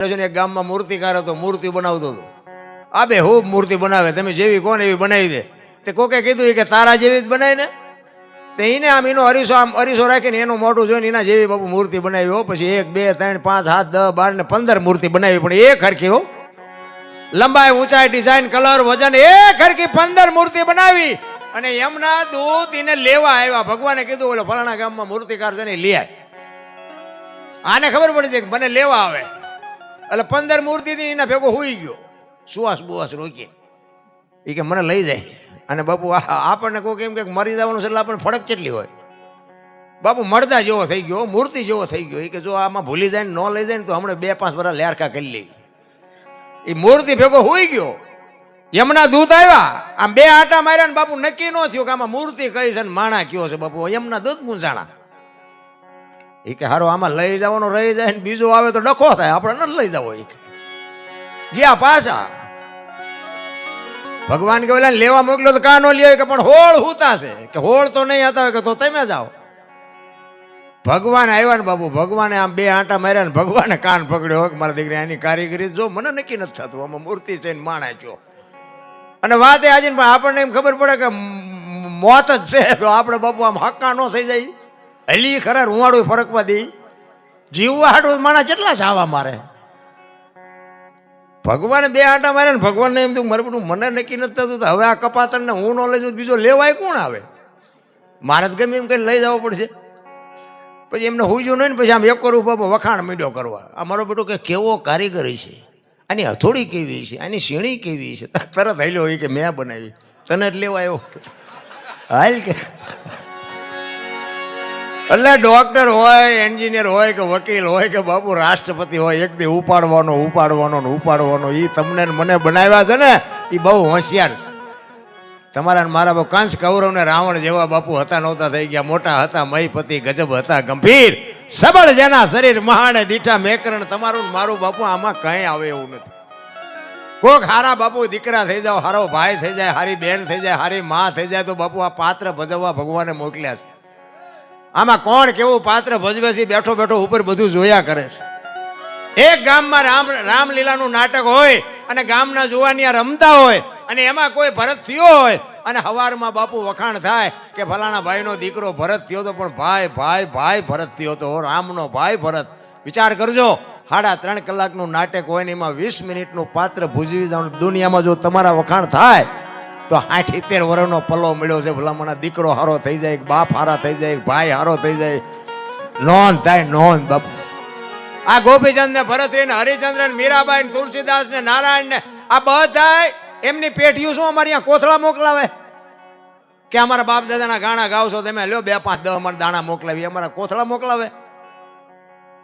એક ગામમાં મૂર્તિકાર હતો, મૂર્તિ બનાવતો હતો. આ બે ખૂબ મૂર્તિ બનાવે, તમે જેવી કોને એવી બનાવી દે. તે કોકે કીધું કે તારા જેવી જ બનાવી ને. તે એને આમ એનો અરીસો રાખીને એનું મોઢું જોઈને એના જેવી બાપુ મૂર્તિ બનાવી હો. પછી 1 2 3 5 7 10 12 ને 15 મૂર્તિ બનાવી, પણ એક હરખી હો, લંબાઈ ઊંચાઈ ડિઝાઇન કલર વજન એક હરખી 15 મૂર્તિ બનાવી. અને એમના દૂત એને લેવા આવ્યા. ભગવાને કીધું ઓલો ફલાણા ગામમાં મૂર્તિકાર છે ને લઈ આય. આને ખબર પડી છે કે મને લેવા આવે. એટલે 15 મૂર્તિ થી એના ભેગો હોઈ ગયો, સુવાસ બુવાસ રોકી. એ કે મને લઈ જાય. અને બાપુ આપણને કોઈ એમ કે મરી જવાનું છે એટલે આપણને ફરક કેટલી હોય. બાપુ મળદા જેવો થઈ ગયો, મૂર્તિ જેવો થઈ ગયો. એ કે જો આમાં ભૂલી જાય ને ન લઈ જાય ને તો હમણાં 2 5 વર્ષ લેરકા કરી લઈ. એ મૂર્તિ ભેગો હોઈ ગયો. યમના દૂત આવ્યા, આમ 2 આટા માર્યા ને બાપુ નક્કી ન થયું કે આમાં મૂર્તિ કઈ છે ને માણા કયો છે. બાપુ યમના દૂત મૂંઝાણા. એ કે હારો આમાં લઈ જવાનો રહી જાય ને બીજો આવે તો ડખો થાય, આપણે ન લઈ જવો. એ ગયા પાછા. ભગવાન કે ઓલા લેવા મોકલ્યો તો કાં ન લે કે પણ હોળ હુતા છે. કે હોળ તો નહીં હતા કે તો તમે જાઓ. ભગવાન આવ્યા ને બાપુ, ભગવાને આમ 2 આંટા માર્યા ને ભગવાને કાન પકડ્યો કે મારા દીકરી આની કારીગરી જો મને નક્કી નથી થતું, આમાં મૂર્તિ છે ને માણા છો. અને વાત એ આજે આપણને એમ ખબર પડે કે મોત જ છે તો આપણે બાપુ આમ હક્કા ન થઈ જાય. હલી ખરા રૂવાડું ફરકવા દે, જીવવા હાડું માણા કેટલા ચાવા મારે. ભગવાને 2 આંટા માર્યા ને ભગવાનને એમ થયું મારે બધું મને નક્કી નથી થતું, હવે આ કપાતરને હું ન લઈ જાઉં બીજો લેવાય કોણ આવે. મારે જ ગમે એમ કઈ લઈ જવો પડશે. પછી એમને હુંજું નહીં ને પછી આમ 1 કરું બાપા વખાણ મીડ્યો કરવા. આ મારો બેટો કે કેવો કારીગરી છે, આની હથોડી કેવી છે, આની સીણી કેવી છે. તરત હાલ્યો હોય કે મેં બનાવી, તને જ લેવા આવ્યો હાલ કે. એટલે ડોક્ટર હોય, એન્જિનિયર હોય કે વકીલ હોય કે બાપુ રાષ્ટ્રપતિ હોય, એક દી ઉપાડવાનો એ તમને મને બનાવ્યા છે ને એ બહુ હોશિયાર છે. તમારા મારા બાપુ કંસ કૌરવ ને રાવણ જેવા બાપુ હતા નહોતા થઈ ગયા. મોટા હતા મહીપતિ, ગજબ હતા ગંભીર, સબળ જેના શરીર મહાણે દીઠા મેકરણ. તમારું મારું બાપુ આમાં કઈ આવે એવું નથી. કોક હારા બાપુ દીકરા થઈ જાવ, હારો ભાઈ થઈ જાય, હારી બેન થઈ જાય, હારી માં થઈ જાય તો બાપુ આ પાત્ર ભજવવા ભગવાને મોકલ્યા છે. આમાં કોણ કેવું પાત્ર ભજવે છે બેઠો બેઠો ઉપર બધું જોયા કરે છે. એક ગામમાં રામલીલાનું નાટક હોય અને ગામના જુવાનિયા રમતા હોય અને એમાં કોઈ ભરત થયો હોય અને હવારમાં બાપુ વખાણ થાય કે ફલાણા ભાઈનો દીકરો ભરત થયો તો, પણ ભાઈ ભરત થયો તો, રામનો ભાઈ ભરત. વિચાર કરજો, 3.5 કલાકનું નાટક હોય ને એમાં 20 મિનિટનું પાત્ર ભૂજવી જવાનું. દુનિયામાં જો તમારા વખાણ થાય તો 70 વર્ષનો પલ્લો મળ્યો છે. ભલામણા દીકરો હારો થઈ જાય, બાપ હારા થઈ જાય, ભાઈ હારો થઈ જાય, નોંધ થાય નોંધ. બાપુ આ ગોપીચંદ ને ભરત ને હરિચંદ્ર ને મીરાબાઈ ને તુલસીદાસ ને નારાયણ ને આ બધા એમની પેઢીઓ શું અમારી અહીંયા કોથળા મોકલાવે કે અમારા બાપ દાદાના ગાણા ગાવશો તમે, લ્યો 2 5 10 અમારા દાણા મોકલાવી. અમારા કોથળા મોકલાવે?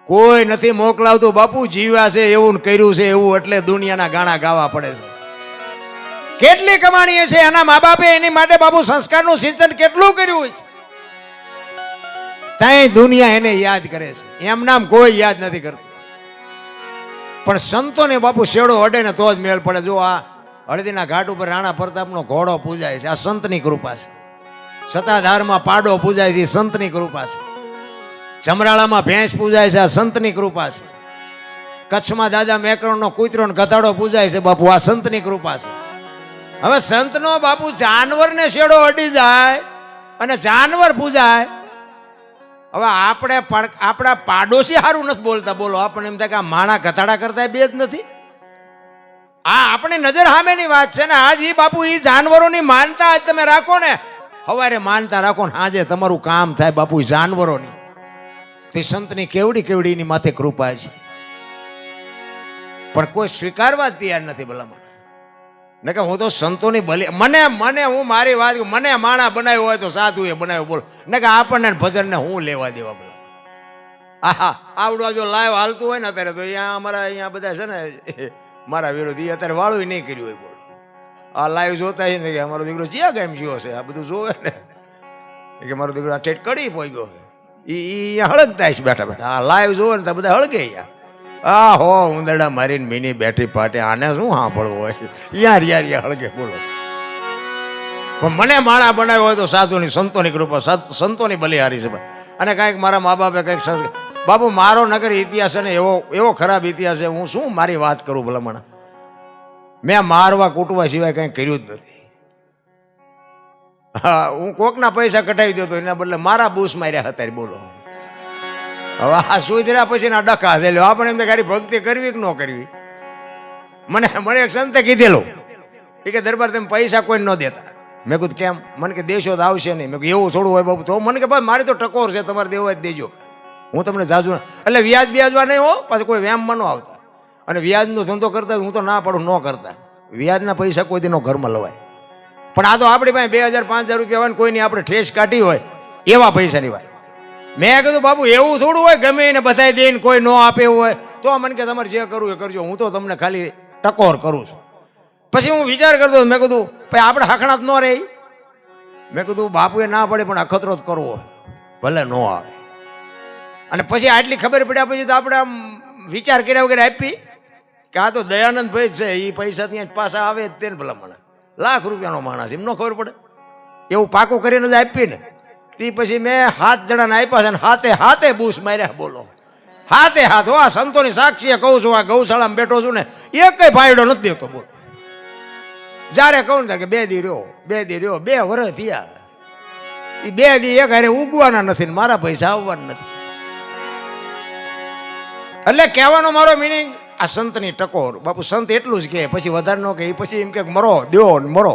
કોઈ નથી મોકલાવતું. બાપુ જીવ્યા છે એવું કર્યું છે એવું એટલે દુનિયાના ગાણા ગાવા પડે છે. કેટલી કમાણી છે એના મા બાપે એની માટે બાપુ સંસ્કારનું સિંચન કેટલું કર્યું છે. ત્યાં દુનિયા એને યાદ કરે છે, એમ નામ કોઈ યાદ નથી કરતું. પણ સંતોને બાપુ શેડો અડે ને તો જ મેળ પડે. જો આ હળદીના ઘાટ ઉપર રાણા પ્રતાપનો ઘોડો પૂજાય છે, આ સંતની કૃપા છે. સતાધારમાં પાડો પૂજાય છે, સંતની કૃપા છે. ચમરાળામાં ભેંસ પૂજાય છે, આ સંતની કૃપા છે. કચ્છમાં દાદા મેકરણનો કૂતરો ને ગધાડો પૂજાય છે, બાપુ આ સંતની કૃપા છે. હવે સંતનો બાપુ જાનવરને શેડો અડી જાય અને જાનવર પૂજાય. હવે આપણે આપણા પાડોશી સારું નથી બોલતા, બોલો આપણને એમ થાય કે આ માણા ગધાડા કરતા બે જ નથી. આ આપણી નજર સામેની વાત છે ને. આજ ઈ બાપુ ઈ જાનવરોની માનતા આજ તમે રાખો ને, સવારે માનતા રાખો ને આજે તમારું કામ થાય બાપુ જાનવરોની. તે સંતની કેવડી એની માથે કૃપા છે, પણ કોઈ સ્વીકારવા તૈયાર નથી. ભલામણ ને કે હું તો સંતોની બલી મને હું મારી વાત મને માણા બનાવ્યો હોય તો સાધુ એ બનાવ્યો બોલો ને કે આપણને ભજન ને હું લેવા દેવા. બોલો આહા આવડો જો લાઈવ હાલતું હોય ને અત્યારે તો અહીંયા અમારા અહીંયા બધા છે ને મારા વિરોધી અત્યારે વાળું નહીં કર્યું હોય. બોલો આ લાઈવ જોતા છે ને કે અમારો દીકરો જ્યાં કેમ જીવો છે આ બધું જોવે ને કે મારો દીકરો આ ઠેઠ કડી પહોંચ્યો એ હળગતા છે બેઠા બેઠા. આ લાઈવ જોવે ને તો બધા હળગે અહીંયા. આ હો ઉંદરડા મારીને મીની બેઠી પાટે આને શું સાંભળવું હોય યાર હળગે. બોલો પણ મને માણા બનાવ્યો હોય તો સાધુની સંતોની કૃપા, સંતોની બલિહારી છે. અને કાંઈક મારા મા બાપે કંઈક બાપુ મારો નગર ઇતિહાસ છે ને એવો એવો ખરાબ ઇતિહાસ છે. હું શું મારી વાત કરું ભલામણ. મેં મારવા કૂટવા સિવાય કંઈ કર્યું જ નથી. હા, હું કોકના પૈસા કઢાવી દેતો એના બદલે મારા બૂસ માર્યા હતા. બોલો હવે આ સુધર્યા પછી ના ડખા છે. આપણે એમ ગાડી ભક્તિ કરવી કે ન કરવી. મને એક સંતે કીધેલું કે દરબાર તમે પૈસા કોઈ ન દેતા. મેં કીધું કેમ? મને કે દેશો તો આવશે નહીં. મેં કીધું એવું થોડું હોય બાબુ. તો મને કે ભાઈ મારી તો ટકોર છે, તમારે દેવો જ દેજો, હું તમને જાજુ એટલે વ્યાજ બ્યાજવા નહીં હો, પાછું કોઈ વ્યામમાં ન આવતા. અને વ્યાજનો ધંધો કરતા હું તો ના પાડું, ન કરતા. વ્યાજના પૈસા કોઈ દીનો ઘરમાં લવાય. પણ આ તો આપણી પાસે 2000 5000 રૂપિયા હોય ને કોઈની આપણે ઠેસ કાઢી હોય એવા પૈસાની વાત. મેં કીધું બાબુ એવું થોડું હોય ગમે એને બધાય દઈને કોઈ ન આપે એવું હોય તો મને કે તમારે જે કરવું એ કરજો, હું તો તમને ખાલી ટકોર કરું છું. પછી હું વિચાર કરતો મેં કીધું ભાઈ આપણે હખણાત ન રહે. મેં કીધું બાપુએ ના પડે પણ અખતરો જ કરવો હોય ભલે ન આવે. અને પછી આટલી ખબર પડ્યા પછી તો આપણે આમ વિચાર કર્યા વગેરે આપી કે આ તો દયાનંદ ભાઈ છે, એ પૈસા ત્યાં પાછા આવે જ તેને ભલા મને લાખ રૂપિયાનો માણસ એમ ન ખબર પડે. એવું પાકું કરીને જ આપી ને તે પછી મેં 7 જણાને આપ્યા છે ને હાથે હાથે બૂસ માર્યા. બોલો હાથે હાથ. આ સંતોની સાક્ષીએ કહું છું, આ ગૌશાળામાં બેઠો છું ને એક કઈ ફાયદો નથી દેતો. બોલો જ્યારે કહું ને કે 2 દી રહ્યો 2 દી રહ્યો 2 વર્ષ થયા, એ 2 દી એક હારે ઉગવાના નથી ને મારા પૈસા આવવાના નથી. એટલે કહેવાનો મારો મિનિંગ આ સંતની ટકોર. બાપુ સંત એટલું જ કે પછી વધારે ન કે પછી એમ કે મરો દ્યો મરો.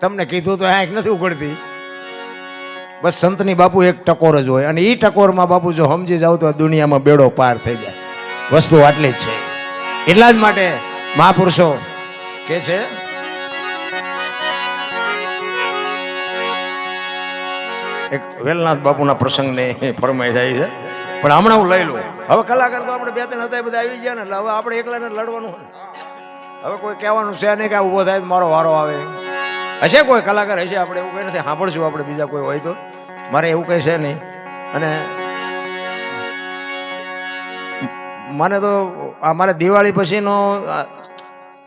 તમને કીધું તો આંખ નથી ઉઘડતી. બસ સંતની બાપુ એક ટકોર જ હોય અને એ ટકોરમાં બાપુ જો સમજી જાવ તો દુનિયામાં બેડો પાર થઈ જાય. વસ્તુ આટલી જ છે. એટલા જ માટે મહાપુરુષો કે છે એક વેલનાથ બાપુના પ્રસંગને ફરમાઈ જાય છે પણ હમણાં હું લઈ લઉં. હવે કલાકાર તો આપણે 2 3 હતા બધા આવી ગયા ને એટલે હવે આપણે એકલાને લડવાનું. હવે કોઈ કહેવાનું છે નહીં કે આ ઊભો થાય મારો વારો આવે. હશે કોઈ કલાકાર હશે, આપણે એવું કંઈ નથી સાંભળશું આપણે બીજા કોઈ હોય તો. મારે એવું કંઈ છે નહીં. અને મને તો આ મારે દિવાળી પછીનો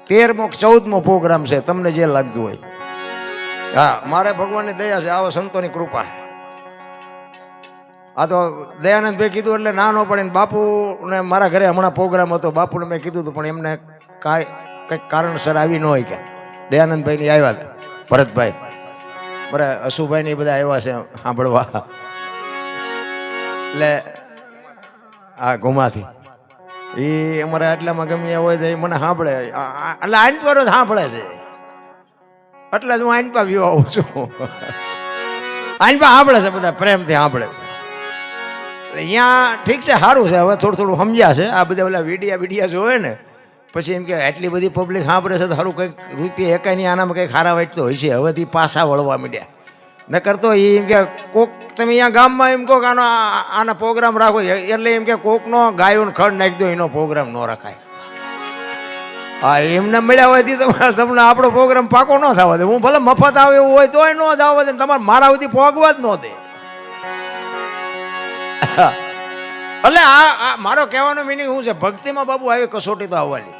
13મો 14મો પ્રોગ્રામ છે, તમને જે લાગતું હોય. હા, મારે ભગવાનની દયા છે, આવો સંતોની કૃપા. આ તો દયાનંદભાઈ કીધું એટલે ના ન પડે ને. બાપુને મારા ઘરે હમણાં પ્રોગ્રામ હતો, બાપુને મેં કીધું હતું પણ એમને કંઈક કારણસર આવી ન હોય. કે દયાનંદભાઈની આવ્યા હતા, ભરતભાઈ બરાબર, અશુભાઈ ને બધા આવ્યા છે સાંભળવા. એટલે આ ગુમાથી એ અમારા આટલામાં ગમે હોય તો એ મને સાંભળે. એટલે આઈનપર જ સાંભળે છે એટલે જ હું આઈનપા વ્યૂ આવું છું. આઈનપા સાંભળે છે, બધા પ્રેમથી સાંભળે છે. અહીંયા ઠીક છે, સારું છે. હવે થોડું સમજ્યા છે. આ બધા ઓલા વિડિયા જોવે ને પછી એમ કે આટલી બધી પબ્લિક સાંભળે છે તો સારું કંઈક રૂપિયા એકાની આનામાં કંઈક ખારા વાટતો હોય છે. હવેથી પાછા વળવા માંડ્યા. ન કરતો એમ કે કોક તમે અહીંયા ગામમાં એમ કહો કે આના પ્રોગ્રામ રાખો એટલે એમ કે કોકનો ગાયોને ખડ નાખી દો એનો પ્રોગ્રામ ન રખાય. હા, એમને મળ્યા હોયથી તમને આપણો પ્રોગ્રામ પાકો ન થવા દે. હું ભલે મફત આવે એવું હોય તોય ન જવા દે, તમારે મારા સુધી પહોંચવા જ ન દે. એટલે આ મારો કહેવાનો મિનિંગ શું છે, ભક્તિમાં બાબુ આવી કસોટી તો આવવાની.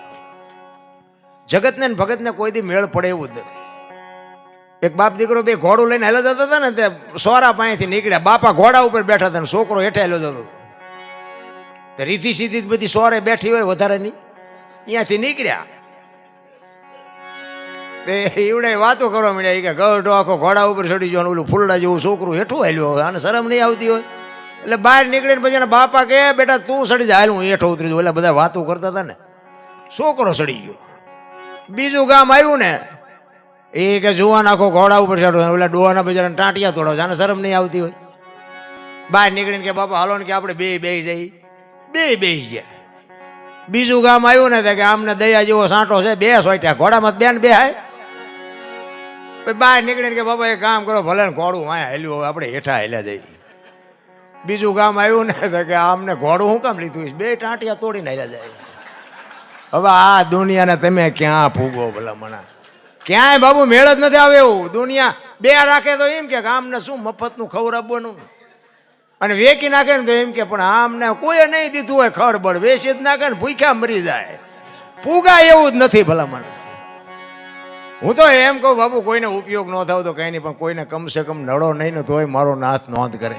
જગતને ને ભગતને કોઈ દી મેળ પડે એવું જ નથી. એક બાપ દીકરો 2 ઘોડું લઈને હેલા જતા હતા ને, તે સોરા પાસેથી નીકળ્યા. બાપા ઘોડા ઉપર બેઠા હતા ને છોકરો હેઠે હેલો જતો. રીતિ સીધી બધી સોરે બેઠી હોય વધારેની, અહીંયાથી નીકળ્યા. તે એવડે વાતો કરવા માંડ્યા કે ગઢો આખો ઘોડા ઉપર ચડી ગયો, ઓલું ફૂલડા જેવું છોકરું હેઠું હાલ્યો. હવે આને શરમ નહીં આવતી હોય એટલે બહાર નીકળીને પછી એના બાપા કે બેટા તું સડી જાય, હું હેઠો ઉતરી જાઉં. એટલે બધા વાતો કરતા હતા ને, છોકરો સડી ગયો. બીજું ગામ આવ્યું ને, એ કે જુવાન આખો ઘોડા ઉપર ચડો, ઓલા ડોહાના બજારના ટાંટિયા તોડો. આને શરમ નહીં આવતી હોય. બહાર નીકળીને કે બાપા હાલો ને કે આપણે બે જઈ. બે ગયા. બીજું ગામ આવ્યું ને કે આમને દયા જેવો સાંટો છે, 2 સોટ્યા ઘોડામાં 2 ને 2 હાય. બહાર નીકળીને કે બાપા એક કામ કરો, ભલે ને ઘોડું વાયા હેલ્યું, હવે આપણે હેઠા હેલ્યા જઈએ. બીજું ગામ આવ્યું ને કે આમને ઘોડું શું કામ લીધું, 2 ટાંટિયા તોડીને હેલ્યા જાય. હવે આ દુનિયાને તમે ક્યાં ફૂગો ભલા મના, ક્યાંય બાબુ મેળ જ નથી આવે એવું. દુનિયા 2 રાખે તો એમ કે આમને શું મફતનું ખવડાવવાનું, અને વેકી નાખે ને તો એમ કે પણ આમને કોઈ નહીં દીધું હોય ખડબડ, વેચી જ નાખે ને ભૂખ્યા મરી જાય. પૂગા એવું જ નથી ભલા મને. હું તો એમ કહું બાબુ કોઈને ઉપયોગ ન થાવ તો કંઈ નહીં, પણ કોઈને કમસે કમ નડો નહીં ને તોય મારો નાથ નોંધ કરે.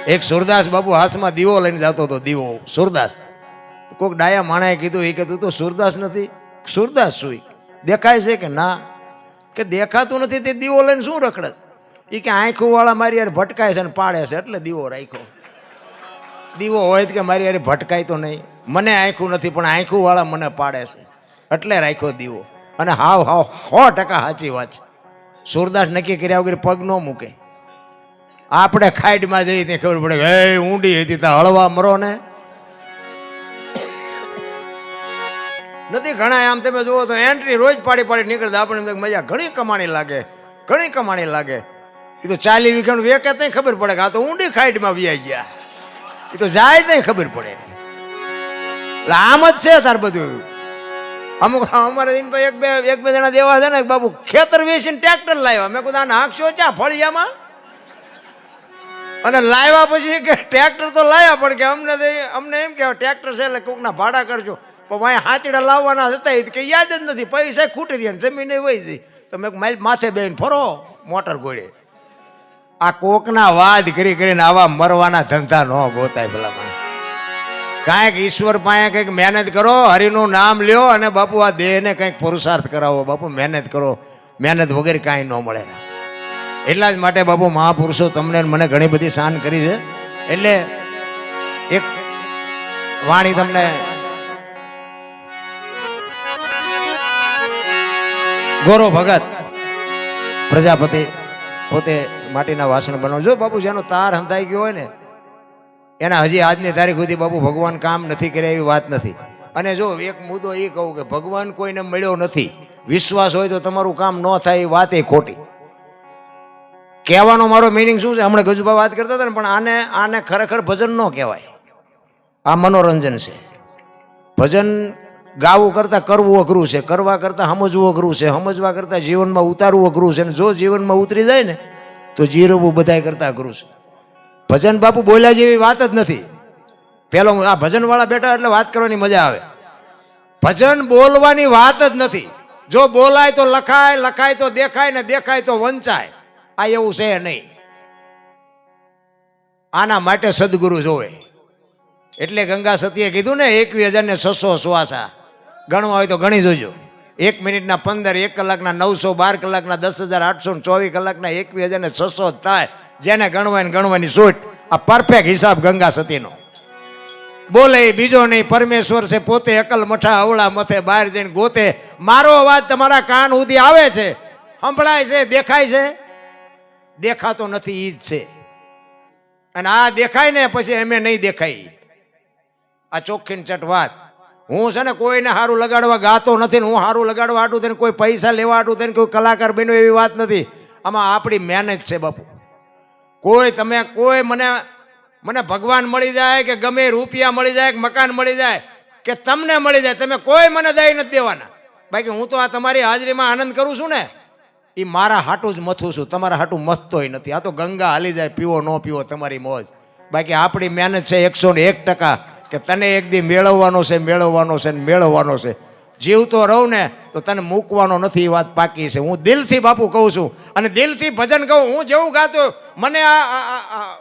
એક સુરદાસ બાપુ હાથમાં દીવો લઈને જતો હતો, દીવો સુરદાસ. કોઈક ડાયા માણાએ કીધું, એ કીધું તો સુરદાસ નથી. સુરદાસ શું દેખાય છે કે ના? કે દેખાતું નથી તે દીવો લઈને શું રખડે? એ કે આંખું વાળા મારી યાર ભટકાય છે ને પાડે છે એટલે દીવો રાખ્યો. દીવો હોય કે મારી યાર ભટકાય તો નહીં, મને આંખું નથી પણ આંખું વાળા મને પાડે છે એટલે રાખ્યો દીવો. અને હાવ 100% સાચી વાત છે. સુરદાસ નક્કી કર્યા વગર પગ ન મૂકે. આપણે ખાઈડમાં જઈએ ત્યાં ખબર પડે કે હે ઊંડી હતી ત્યાં હળવા મરો ને નથી. ઘણા આમ તમે જુઓ તો એન્ટ્રી રોજ પાડી પાડી નીકળતા, આપણે મજા ઘણી કમાણી લાગે, ઘણી કમાણી લાગે. એ તો 40 વીઘાનું વેકે ત્યાં ખબર પડે કે આ તો ઊંડી ખાઈડમાં વ્યાઈ ગયા. એ તો જાય ત્યાં ખબર પડે. એટલે આમ જ છે તાર બધું. અમુક અમારે એક બે જણા દેવા છે ને બાબુ, ખેતર વેચીને ટ્રેક્ટર લાવ્યા. મેં કીધું આ નાખશો ક્યાં ફળિયામાં? અને લાવ્યા પછી કે ટ્રેક્ટર તો લાવ્યા પણ કે અમને એમ કે ટ્રેક્ટર છે એટલે કોકના ભાડા કરજો. પણ ભાઈ હાથીડા લાવવાના હતા કે યાદ જ નથી, પૈસા ખૂટી રહ્યા, જમીન વહી જઈ. તો મેં માઇલ માથે બેન ફરો મોટર ઘોડે. આ કોકના વાદ કરી કરીને આવા મરવાના ધંધા ન ગોતાય ભલામણ. કાંઈક ઈશ્વર પાસે કંઈક મહેનત કરો, હરિનું નામ લ્યો અને બાપુ આ દેહને કંઈક પુરુષાર્થ કરાવો. બાપુ મહેનત કરો, મહેનત વગેરે કાંઈ ન મળે. એટલા જ માટે બાપુ મહાપુરુષો તમને મને ઘણી બધી શાન કરી છે. એટલે એક વાણી તમને ગોરો ભગત પ્રજાપતિ પોતે માટીના વાસણ બનાવજો. બાપુ જેનો તાર હંતાઈ ગયો હોય ને એના હજી આજની તારીખ સુધી બાપુ ભગવાન કામ નથી કર્યા એવી વાત નથી. અને જો એક મુદ્દો એ કહું કે ભગવાન કોઈને મળ્યો નથી, વિશ્વાસ હોય તો તમારું કામ ન થાય એ વાત એ ખોટી. કહેવાનો મારો મિનિંગ શું છે? હમણાં ગજુભા વાત કરતા હતા ને, પણ આને ખરેખર ભજન ન કહેવાય. આ મનોરંજન છે. ભજન ગાવું કરતાં કરવું અઘરું છે, કરવા કરતાં સમજવું અઘરું છે, સમજવા કરતાં જીવનમાં ઉતારવું અઘરું છે. અને જો જીવનમાં ઉતરી જાય ને તો જીરવવું બધાય કરતાં અઘરું છે. ભજન બાપુ બોલ્યા જેવી વાત જ નથી. પેલો આ ભજનવાળા બેઠા એટલે વાત કરવાની મજા આવે. ભજન બોલવાની વાત જ નથી. જો બોલાય તો લખાય, લખાય તો દેખાય, ને દેખાય તો વંચાય. આ એવું છે નહીં. આના માટે સદગુરુ જોવે. એટલે ગંગા સતીએ કીધું ને 21,600 શ્વાસા ગણવા હોય તો ગણી જોજો. 1 મિનિટના 15, 1 કલાકના 900, 12 કલાકના 10,800, 24 કલાકના 21,600 થાય. જેને ગણવાની છૂટ. આ પરફેક્ટ હિસાબ ગંગા સતીનો. બોલે બીજો નહીં, પરમેશ્વર છે પોતે, અકલ મઠા અવળા મથે, બહાર જઈને ગોતે. મારો અવાજ તમારા કાન સુધી આવે છે, સંભળાય છે, દેખાય છે? દેખાતો નથી, ઈ જ છે. અને આ દેખાય ને પછી અમે નહીં દેખાય. આ ચોખ્ખી ચટ વાત. હું છે ને કોઈને સારું લગાડવા ગાતો નથી ને હું સારું લગાડવા આટું થઈને કોઈ પૈસા લેવા આટું થઈને કોઈ કલાકાર બન્યો એવી વાત નથી. આમાં આપણી મહેનત છે બાપુ. કોઈ મને ભગવાન મળી જાય કે ગમે રૂપિયા મળી જાય કે મકાન મળી જાય કે તમને મળી જાય, તમે કોઈ મને દઈ નથી દેવાના. બાકી હું તો આ તમારી હાજરીમાં આનંદ કરું છું ને, એ મારા હાટું જ મથું છું, તમારા હાટું મથતોય નથી. આ તો ગંગા હાલી જાય, પીવો ન પીવો તમારી મોજ. બાકી આપણી મહેનત છે 101% કે તને એક દી મેળવવાનો છે, મેળવવાનો છે ને મેળવવાનો છે. જીવતો રહું ને તો તને મૂકવાનો નથી, એ વાત પાકી છે. હું દિલથી બાપુ કહું છું અને દિલથી ભજન કહું. હું જેવું ગાતો મને આ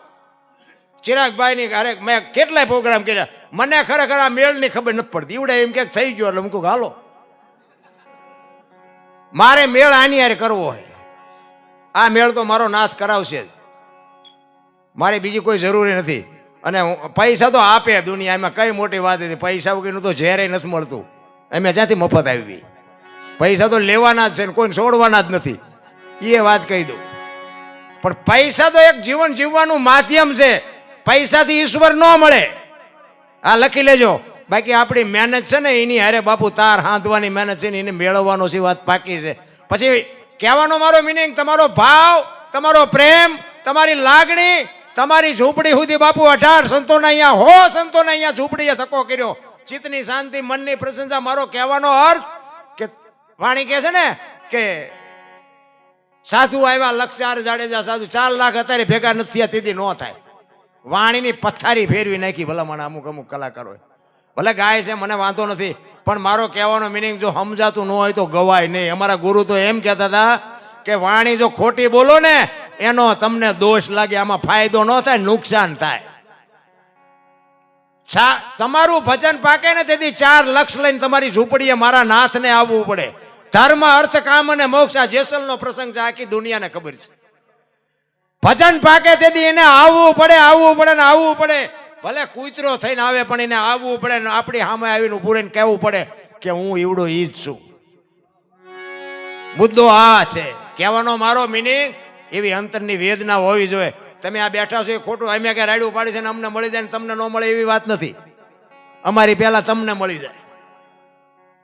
ચિરાગભાઈની અરે મેં કેટલાય પ્રોગ્રામ કર્યા, મને ખરેખર આ મેળની ખબર નથી પડતી. એવડે એમ ક્યાંક થઈ ગયો એટલે હું કહું હાલો મારે મેળ આની યાર કરવો હોય. આ મેળ તો મારો નાથ કરાવશે જ, મારે બીજી કોઈ જરૂરી નથી. અને પૈસા તો આપે દુનિયા, એમાં કઈ મોટી વાત હતી. પૈસા વગરનું તો ઝેરે નથી મળતું. અમે જ્યાંથી મફત આવી. પૈસા તો લેવાના જ છે ને કોઈને છોડવાના જ નથી, એ વાત કહી દઉં. પણ પૈસા તો એક જીવન જીવવાનું માધ્યમ છે. પૈસાથી ઈશ્વર ન મળે, આ લખી લેજો. બાકી આપણી મહેનત છે ને એની હારે બાપુ તાર હાંધવાની મહેનત છે ને એને મેળવવાનો છે, વાત પાકી છે. પછી કહેવાનો મારો મિનિંગ તમારો ભાવ, તમારો પ્રેમ, તમારી લાગણી, તમારી ઝૂંપડી સુધી બાપુ 18 સંતોના અહીંયા 100 સંતોના અહીંયા ઝૂંપડીએ ધક્કો કર્યો. ચિત્તની શાંતિ, મનની પ્રશંસા. મારો કહેવાનો અર્થ કે વાણી કહે છે ને કે સાધુ આવ્યા 1,04 જાડેજા સાધુ 4 લાખ અત્યારે ભેગા નથી થયા તેથી ન થાય. વાણીની પથ્થારી ફેરવી નાખી ભલામણ અમુક કલાકારોએ. ભલે ગાય છે મને વાંધો નથી, પણ મારો કહેવાનો મિનિંગ જો સમજાતું ન હોય તો ગવાય નહીં. અમારા ગુરુ તો એમ કહેતા હતા કે વાણી જો ખોટી બોલો ને એનો તમને દોષ લાગે, આમાં ફાયદો ન થાય, નુકસાન થાય. તમારું ભજન પાકે ને તેથી 4 લક્ષ લઈને તમારી ઝૂંપડીએ મારા નાથને આવવું પડે. ધર્મ, અર્થ, કામ અને મોક્ષ આ જેસલનો પ્રસંગ છે, આખી દુનિયાને ખબર છે. ભજન પાકે તેથી એને આવવું પડે ને આવવું પડે. ભલે કૂતરો થઈને આવે પણ એને આવવું પડે ને આપણી સામે આવીને ઉભું રહીને કહેવું પડે કે હું ઈવડો ઈ જ છું. મુદ્દો આ છે કહેવાનો મારો મિનિંગ. એવી અંતરની વેદના હોવી જોઈએ. તમે આ બેઠા છો એ ખોટું અમે કે રાડ્યું પાડી છે ને અમને મળી જાય ને તમને ન મળે એવી વાત નથી. અમારી પહેલા તમને મળી જાય,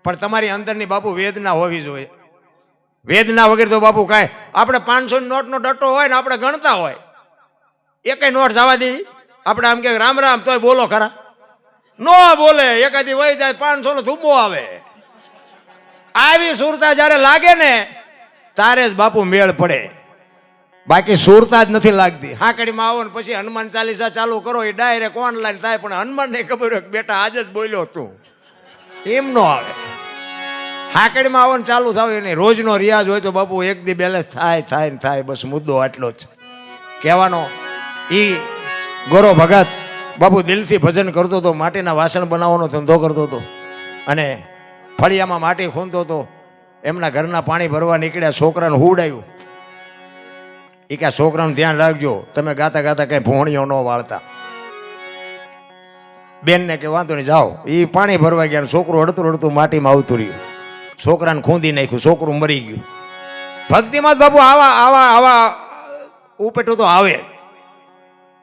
પણ તમારી અંદરની બાપુ વેદના હોવી જોઈએ. વેદના વગર તો બાપુ કાંઈ. આપણે 500 નોટનો ડટ્ટો હોય ને આપણે ગણતા હોય, એકેય નોટ જવા દે આપણે આમ કે રામ રામ તોય બોલો ખરા, નો બોલે. એકાદી વહી જાય 500 નો ધુબ્બો આવે. આવી સુરતા જ્યારે લાગે ને તારે જ બાપુ મેળ પડે, બાકી સુરતા જ નથી લાગતી. હાકડીમાં આવો ને પછી હનુમાન ચાલીસા ચાલુ કરો એ ડાયરેક્ટ ઓનલાઈન થાય, પણ હનુમાન ને ખબર હોય કે બેટા આજે જ બોલ્યો તું, એમ નો આવે. હાકડીમાં આવો ને ચાલુ થાવ એને રોજનો રિયાઝ હોય તો બાપુ એક દી બેલેન્સ થાય. બસ મુદ્દો આટલો જ કહેવાનો. ઈ ગોરો ભગત બાપુ દિલથી ભજન કરતો હતો, માટીના વાસણ બનાવવાનો ધંધો કરતો હતો અને ફળિયામાં માટી ખૂંદતો હતો. એમના ઘરના પાણી ભરવા નીકળ્યા, છોકરાને હુવડાવ્યું. એ કે છોકરાનું ધ્યાન રાખજો, તમે ગાતા ગાતા કઈ ભોણીઓ ન વાળતા. બેનને કે વાંધો નહીં જાઓ. એ પાણી ભરવા ગયા, છોકરું અડતું માટીમાં આવતું રહ્યું, છોકરાને ખૂંદી નાખ્યું, છોકરું મરી ગયું. ભક્તિમાં જ બાપુ આવા ઉપેટું તો આવે,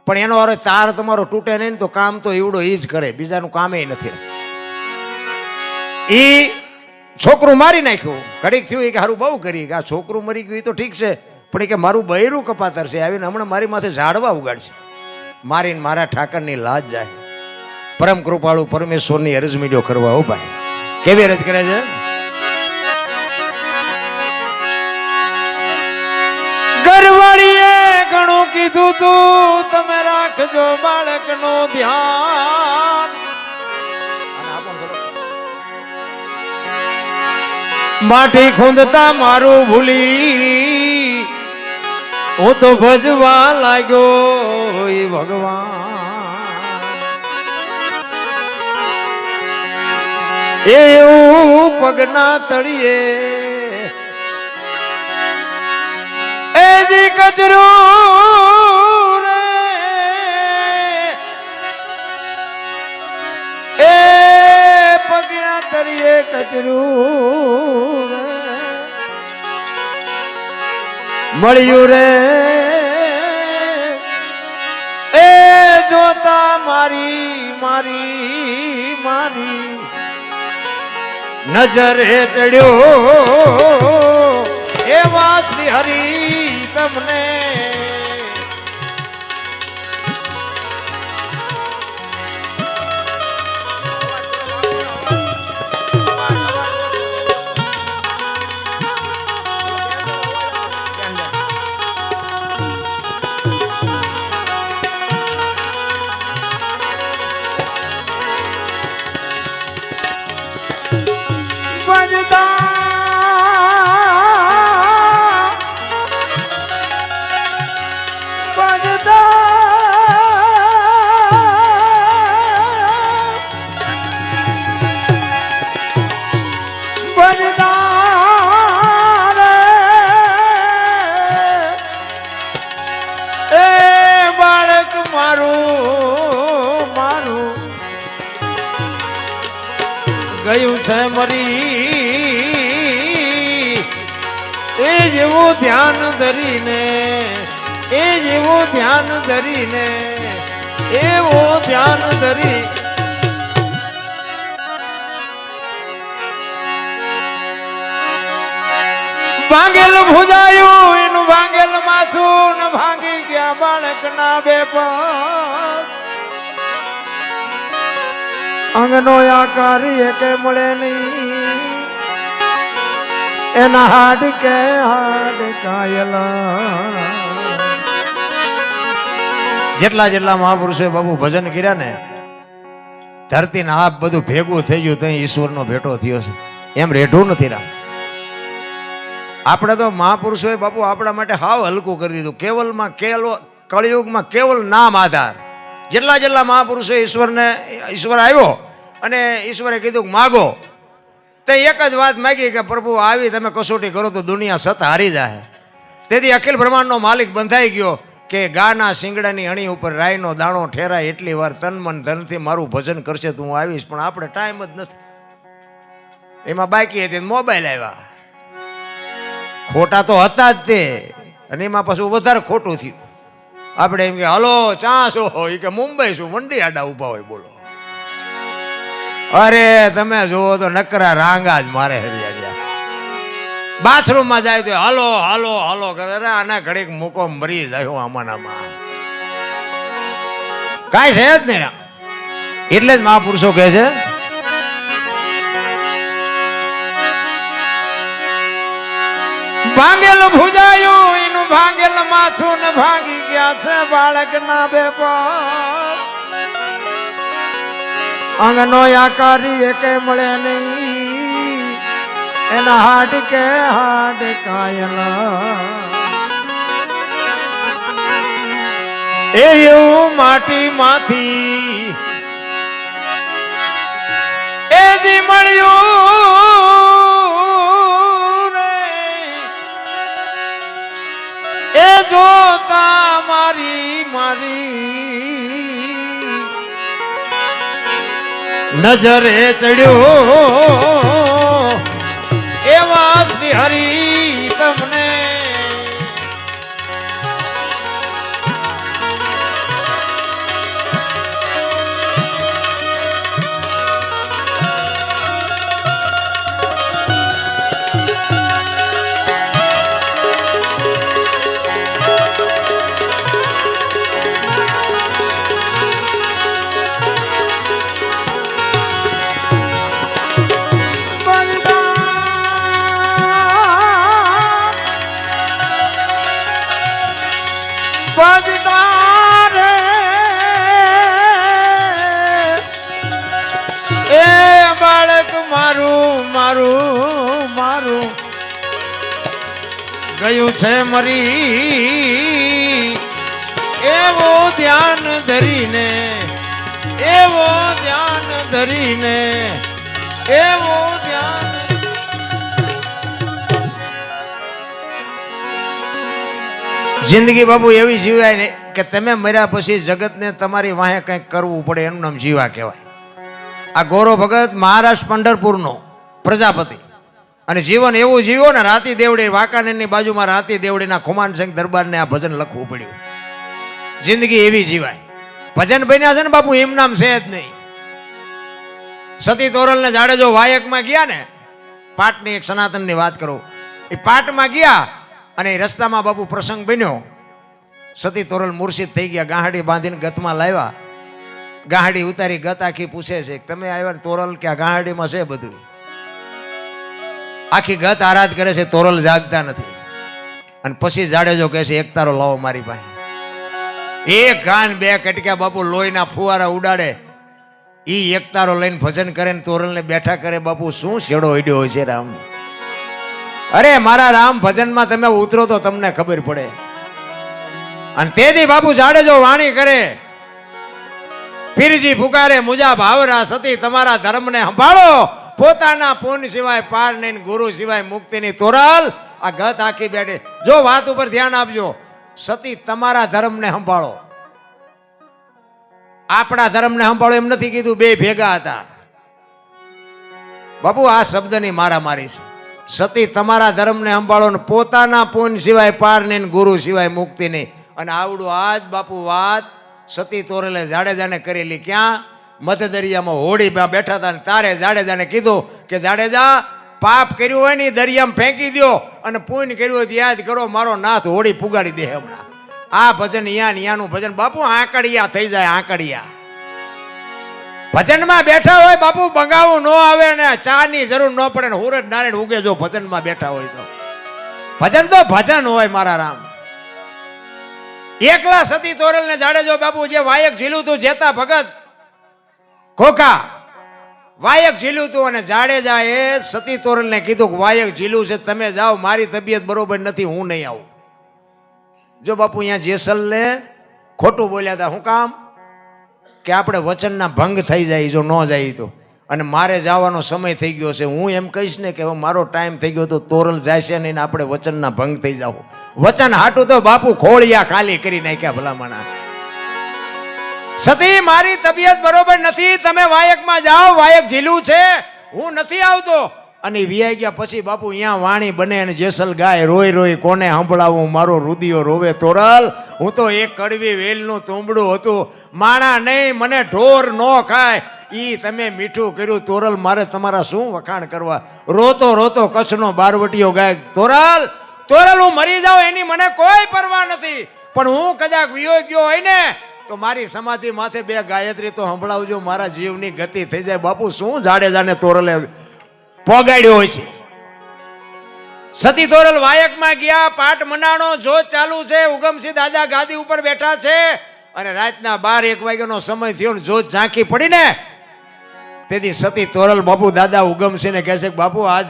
પણ એનો અરે તાર તમારો તૂટે નહીં તો કામ તો એવડો એ જ કરે, બીજાનું કામે નથી. એ છોકરું મારી નાખ્યું. ઘડીક થયું કે સારું બહુ કરી, આ છોકરું મરી ગયું તો ઠીક છે, પણ એ કે મારું બૈરું કપાતર છે, આવીને હમણાં મારી માથે ઝાડવા ઉગાડશે, મારીને મારા ઠાકરની લાજ જાય. પરમ કૃપાળુ પરમેશ્વરની અરજ મીડિયો કરવા. હો ભાઈ, કેવી અરજ કરે છે. ઘરવાળીએ ઘણું કીધું તું, તમે રાખજો બાળકનું ધ્યાન. માટી ખૂંદતા મારું ભૂલી હું તો ભજવા લાગ્યો એ ભગવાન. એવું પગના તળિયે એ જી કચરું રે, એ પગના તળિયે કચરું મળ્યું રે. એ જોતા મારી નજરે ચડ્યો એવા શ્રી હરિ તમને. ગયું છે મરી એ જેવું ધ્યાન ધરીને, એ જેવું ધ્યાન ધરીને, એવું ધ્યાન ધરી ભાંગેલ ભુજાયું એનું ભાંગેલ માથું ને ભાંગી ગયા બાળકના બે પગ. અંગનો આકાર એકે મળે નહીં, એના હાડ કાયલા. જેટલા મહાપુરુષોએ બાબુ ભજન કર્યા ને, ધરતી ના આપ બધું ભેગું થઈ ગયું, ત્યાં ઈશ્વરનો ભેટો થયો છે. એમ રેઢું નથી રામ. આપણે તો મહાપુરુષોએ બાપુ આપણા માટે હાવ હલકું કરી દીધું. કેવલમાં કળિયુગમાં કેવલ નામ આધાર. જેટલા મહાપુરુષો ઈશ્વર આવ્યો અને ઈશ્વરે કીધું કે માગો, તે એક જ વાત માગી કે પ્રભુ આવી તમે કસોટી કરો તો દુનિયા સત હારી જાય. તેથી અખિલ બ્રહ્માંડનો માલિક બંધાઈ ગયો કે ગાના શિંગડાની અણી ઉપર રાયનો દાણો ઠેરાય એટલી વાર તન મન ધનથી મારું ભજન કરશે તો હું આવીશ. પણ આપણે ટાઈમ જ નથી. એમાં બાકી હતી મોબાઈલ આવ્યા. ખોટા તો હતા જ તે, અને એમાં પાછું વધારે ખોટું થયું. આપણે એમ કે હલો ચાંસો હોય કે મુંબઈ શું મંડી આડા ઉભા હોય બોલો. અરે તમે જુઓ તો નકરા રાંગા જ મારે હરિયાળિયા. બાથરૂમમાં જાય તો હાલો હાલો હાલો કરે. અરે આના ઘડીક મૂકો મરી જાય આમાંનામાં કાંઈ છે જ નહીં. એટલે જ મહાપુરુષો કહે છે ભાંગેલ ભુજાયું એનું ભાંગેલ માથું ને ભાંગી ગયા છે બાળક ના બેપાર. અંગનો આકારી એકે મળે નહીં એના હાડ કાયલા. એ એવું માટી માંથી એ જી મળ્યું એ જોતા મારી નજરે ચડ્યો એવા શ્રી હરિ તમને ગયું છે મરી. એવો ધ્યાન ધરીને એવો ધ્યાન ધરીને એવો ધ્યાન. જિંદગી બાબુ એવી જીવાય ને કે તમે મર્યા પછી જગતને તમારી વાહે કંઈક કરવું પડે એનું નામ જીવા કહેવાય. આ ગૌરવ ભગત મહારાષ્ટ્ર પંઢરપુરનો પ્રજાપતિ અને જીવન એવું જીવો ને રાતી દેવડી વાંકાનેરની બાજુમાં રાતી દેવડીના ખુમાનસિંહ દરબારને આ ભજન લખવું પડ્યું. જિંદગી એવી જીવાય. ભજન બન્યા છે ને બાપુ એમ નામ છે જ નહીં. સતી તોરલ ને જાડેજો વાયકમાં ગયા ને, પાટની એક સનાતનની વાત કરું. એ પાટમાં ગયા અને રસ્તામાં બાપુ પ્રસંગ બન્યો. સતી તોરલ મૂર્છિત થઈ ગયા. ગાહડી બાંધીને ગતમાં લાવ્યા. ગાહડી ઉતારી ગત આખી પૂછે છે તમે આવ્યા તોરલ કે આ ગાહડીમાં છે બધું. આખી ગત આરાધ કરે છે, તોરલ જાગતા નથી. અને પછી જાડેજો કહે છે એક તારો લાવો મારી પાસે. એક કાન બે કટક્યા બાપુ લોહીના ફુવારા ઉડાડે. ઈ એક તારો લઈને ભજન કરે ને તોરલને બેઠા કરે. બાપુ શું છેડો ઈડ્યો હોય છે રામ. અરે મારા રામ ભજનમાં તમે ઉતરો તો તમને ખબર પડે. અને તેથી બાપુ જાડેજો વાણી કરે. પીરજી પુકારે મુજા ભાવરા સતી તમારા ધર્મને સંભાળો. પોતાના પૂન સિવાય પાર નહીં, ગુરુ સિવાય મુક્તિની તોરલ. આ ગત આખી બેઠી. જો વાત ઉપર ધ્યાન આપજો. સતી તમારા ધર્મને સંભાળો. આપણા ધર્મને સંભાળો એમ નથી કીધું. બે ભેગા હતા બાપુ. આ શબ્દની મારામારી છે. સતી તમારા ધર્મને સંભાળો ને પોતાના પૂન સિવાય પાર નહીં, ગુરુ સિવાય મુક્તિ નહીં. અને આવડું આજ બાપુ વાત સતી તોરલે જાડેજાને કરેલી. ક્યાં? મધ્ય દરિયામાં હોડીમાં બેઠા હતા. તારે જાડેજાને કીધું કે જાડેજા પાપ કર્યું હોય ને દરિયામાં ફેંકી દો અને પુણ્ય કર્યું હોય યાદ કરો. મારો નાથ હોડી પુગાડી દે હમણાં. આ ભજન યાનું ભજન બાપુ આંકડિયા થઈ જાય. આંકડિયા ભજનમાં બેઠા હોય બાપુ બંગાવું ન આવે ને ચા ની જરૂર ન પડે ને હુરજ નારાયણ ઉગે જો ભજનમાં બેઠા હોય તો. ભજન તો ભજન હોય મારા રામ. એકલા સતી તોરલ ને જાડેજો બાપુ જે વાયક ઝીલું તું જેતા ભગત ખોખા વાયક ઝીલ્યું હતું અને જાડેજાએ સતી તોરલને કીધું કે વાયક ઝીલ્યું છે, તમે જાઓ, મારી તબિયત બરોબર નથી, હું નહીં આવું. જો બાપુ અહીંયા જેસલને ખોટું બોલ્યા હતા. શું કામ? કે આપણે વચનના ભંગ થઈ જાય જો ન જાય તો, અને મારે જવાનો સમય થઈ ગયો છે. હું એમ કહીશ ને કે હવે મારો ટાઈમ થઈ ગયો તો તોરલ જાય છે નહીં, આપણે વચનના ભંગ થઈ જાવ. વચન હાટું તો બાપુ ખોળિયા ખાલી કરી નાખ્યા ભલામણા. સતી, મારી તબિયત બરોબર નથી, તમે વાયકમાં જાઓ, વાયક ઝીલું છે, હું નથી આવતો. અને વિયાઈ ગયા પછી બાપુ અહીંયા વાણી બને અને જેસલ ગાય, રોઈ રોઈ કોને સંભળાવું, મારો રુદિયો રોવે તોરલ, હું તો એક કડવી વેલનું તુંબડું હતું, માણા નહીં, મને ઢોર ન ખાય, ઈ તમે મીઠું કર્યું તોરલ, મારે તમારા શું વખાણ કરવા. રોતો રોતો કચ્છનો બારવટીયો ગાય, તોરલ તોરલ, હું મરી જાઉં એની મને કોઈ પરવા નથી, પણ હું કદાચ વિયો ગયો હોય ને તો મારી સમાધિ માથે 2 ગાયત્રી તો સંભળાવજો, મારા જીવની ગતિ થઈ જાય. બાપુ શું જાડેજાને તોરલે પોગાડ્યો હોય છે. સતી તોરલ વાયકમાં ગયા, પાઠ મનાણો, જોત ચાલુ છે, ઉગમસિંહ દાદા ગાદી ઉપર બેઠા છે, અને રાતના 12-1 વાગ્યાનો સમય થયો ને જોત ઝાંખી પડી ને, તેથી સતી તોરલ બાપુ દાદા ઉગમસિંહને કહે છે કે બાપુ આજ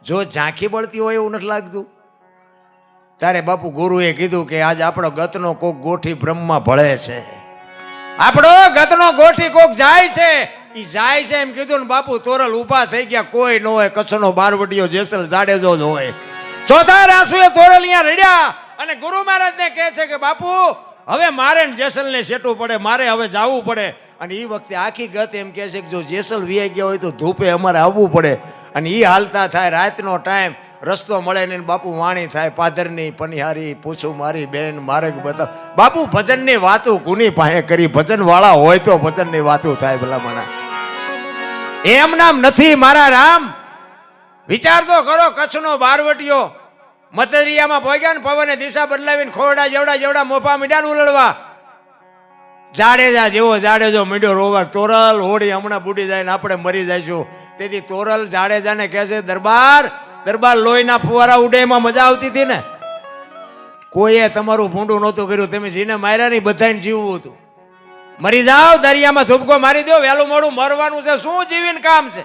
જોત ઝાંખી પડતી હોય એવું નથી લાગતું? તારે બાપુ ગુરુએ કીધું કે આજ આપણો ગતનો કોક ગોઠી બ્રહ્મમાં ભળે છે, આપણો ગતનો ગોઠી કોક જાય છે, ઈ જાય છે એમ કીધું ને બાપુ તોરલ ઊભા થઈ ગયા. કોઈ ન હોય, કચ્છનો બારવટીયો જેસલ જાડેજો જ હોય. ચોથા રાસુએ તોરલ અહીંયા રડ્યા અને ગુરુ મહારાજને કહે છે કે બાપુ હવે મારે જેસલને શેટવું પડે, મારે હવે જવું પડે. અને એ વખતે આખી ગત એમ કહે છે કે જો જેસલ વિયાઈ ગયા હોય તો ધૂપે અમારે આવવું પડે. અને એ હાલતા થાય, રાતનો ટાઈમ, રસ્તો મળે ને બાપુ વાણી થાય, પાદરની પનિહારી પૂછું મારી બેન માર્ગ બતાવ. બાપુ ભજનની વાતો ગુની પાસે કરી, ભજન વાળા હોય તો ભજનની વાતો થાય ભલામણા. એમ નામ નથી મારા રામ. વિચાર તો કરો, કચ્છનો બારવટીયો મતરિયામાં પહોંચ્યા ને પવને દિશા બદલાવીને ખોરડા જેવડા મોફા મીંડા ઉલળવા. જાડેજા જેવો જાડેજો મીંડો રોવા, તોરલ હોડી હમણાં બુડી જાય ને આપણે મરી જઈશું. તેથી તોરલ જાડેજાને કહે છે દરબાર લોહીના ફુવારા ઉડે એમાં મજા આવતી હતી ને, કોઈએ તમારું ભૂંડું નહોતું કર્યું, તમે જીને માર્યા નહીં, બધાને જીવવું હતું. મરી જાઓ, દરિયામાં ધૂપકો મારી દો, વહેલું મોડું મરવાનું છે, શું જીવીને કામ છે?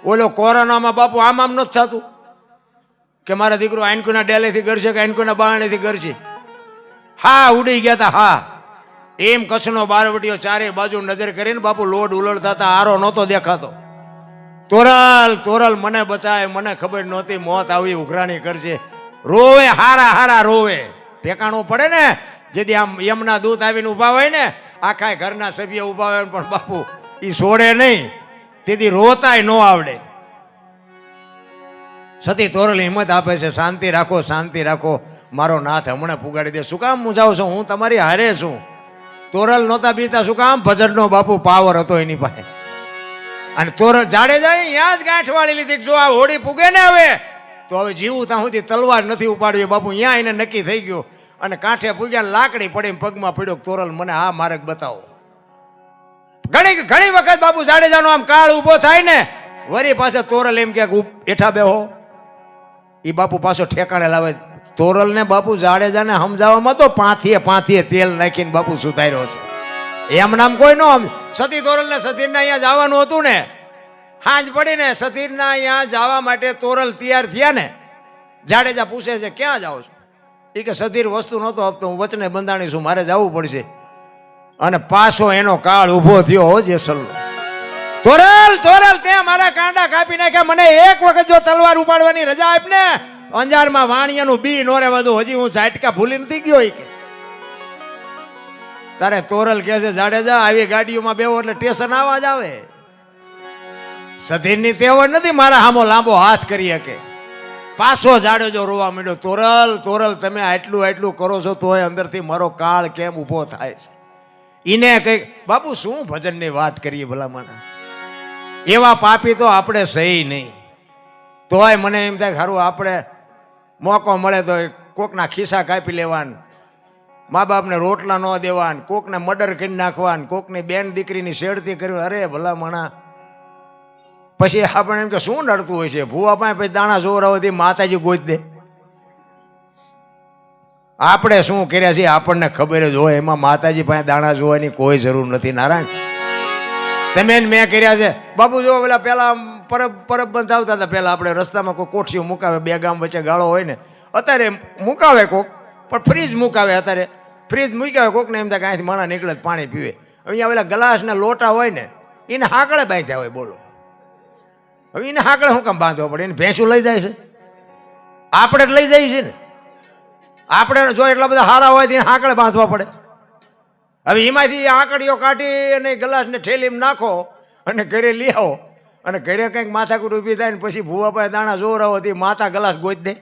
ઓલો કોરોનામાં બાપુ આમ નથી થતું કે મારા દીકરો આઈનકુના ડેલેથી કરશે કે આઈનકુના બારણેથી કરશે. હા ઉડી ગયા હતા. હા એમ કચ્છનો બારવટીયો ચારે બાજુ નજર કરીને બાપુ લોડ ઉલળતા હતા, આરો નહોતો દેખાતો. તોરલ મને બચાય, મને ખબર નહોતી મોત આવી ઉઘરાણી કરશે. રોવે, હારા રોવે, ઠેકાણું પડે ને. જેથી આમ યમના દૂત આવીને ઉભા હોય ને, આખા ઘરના સભ્ય ઉભા હોય પણ બાપુ એ છોડે નહીં, તેથી રોતાય ન આવડે. સતી તોરલ હિંમત આપે છે, શાંતિ રાખો, મારો નાથ હમણાં પુગાડી દે. શું કામ મૂંઝાવ છો, હું તમારી હારે છું. તોરલ નહોતા બીતા, શું કામ? ભજનનો બાપુ પાવર હતો એની પાસે. અને તોરલ જાડેજા અહીંયા જ ગાંઠ વાળી લીધી, જો આ હોડી પૂગે ને હવે તો હવે જીવું ત્યાં સુધી તલવાર નથી ઉપાડવી. બાપુ અહીંયા એને નક્કી થઈ ગયું અને કાંઠે પૂગ્યા, લાકડી પડી પગમાં પડ્યો. તોરલ મને આ માર્ગ બતાવો. ઘણી વખત બાપુ જાડેજાનો આમ કાળ ઉભો થાય ને, વરી પાસે તોરલ એમ કે એઠા બેહો, એ બાપુ પાછો ઠેકાણે લાવે. તોરલ ને બાપુ જાડેજાને સમજાવવામાં તો પાંથીએ તેલ નાખીને બાપુ સુધાર્યો છે. એમ નામ કોઈ નો. સતી તોરલ ને સતીરના અહીંયા જવાનું હતું ને, હાંજ પડીને સતીરના અહીંયા જવા માટે તોરલ તૈયાર થયા ને, જાડેજા પૂછે છે ક્યાં જાઓ છો? એ કે સતીર વસ્તુ નહોતો આપતો, હું વચને બંધાણી છું, મારે જવું પડશે. અને પાછો એનો કાળ ઉભો થયો હો જેસલ. તોરલ તે મારા કાંડા કાપી નાખ્યા, મને એક વખત જો તલવાર ઉપાડવાની રજા આપ ને, અંજારમાં વાણિયાનું બી નો રહેવા દો, હજી હું ઝાટકા ભૂલી નથી ગયો. તારે તોરલ કહે છે જાડેજા આવી ગાડીઓમાં બેવો એટલે સ્ટેશન આવા જ આવે. સધીરની તેવડ નથી મારા સામો લાંબો હાથ કરી શકે. પાછો જાડેજો રોવા માંડ્યો. તોરલ તમે આટલું કરો છો તોય અંદરથી મારો કાળ કેમ ઊભો થાય છે? ઈને કઈ બાપુ શું ભજનની વાત કરીએ ભલામણ. એવા પાપી તો આપણે સહી નહીં. તોય મને એમ થાય ખરું આપણે મોકો મળે તો કોકના ખિસ્સા કાપી લેવાન, મા બાપને રોટલા ન દેવાન, કોકને મર્ડર કરી નાખવાન, કોકની બેન દીકરીની શેડતી કરવી. અરે ભલામણા પછી આપણે એમ કે શું નડતું હોય છે? ભૂવા પાસે પછી દાણા જોવરાવતી માતાજી ગોત દે. આપણે શું કર્યા છીએ આપણને ખબર જ હોય, એમાં માતાજી પાસે દાણા જોવાની કોઈ જરૂર નથી. નારાયણ તમે ને મેં કર્યા છે બાપુ. જો પેલા પેલા પરબ બંધ આવતા હતા, પેલા આપણે રસ્તામાં કોઈ કોઠીઓ મુકાવે, બે ગામ વચ્ચે ગાળો હોય ને, અત્યારે મુકાવે કોક, પણ ફ્રીજ મુકાવે. અત્યારે ફ્રીજ મૂકાવે કોક ને એમ થાય કે અહીંથી માણા નીકળે પાણી પીવે. અહીંયા પેલા ગ્લાસના લોટા હોય ને એને હાકળે બાંધ્યા હોય. બોલો હવે એને હાકળે શું કામ બાંધવા પડે? એને ભેંસું લઈ જાય છે, આપણે જ લઈ જઈએ છીએ ને. આપણે જો એટલા બધા હારા હોય તો એને હાકળે બાંધવા પડે. હવે એમાંથી આંકડીઓ કાઢી અને ગ્લાસને ઠેલીમાં નાખો અને ઘરે લઈ આવો, અને ઘરે કંઈક માથાકૂટ ઊભી થાય ને પછી ભૂવા પાસે દાણા જોરાવો તે માતા ગ્લાસ ગોઈ દે.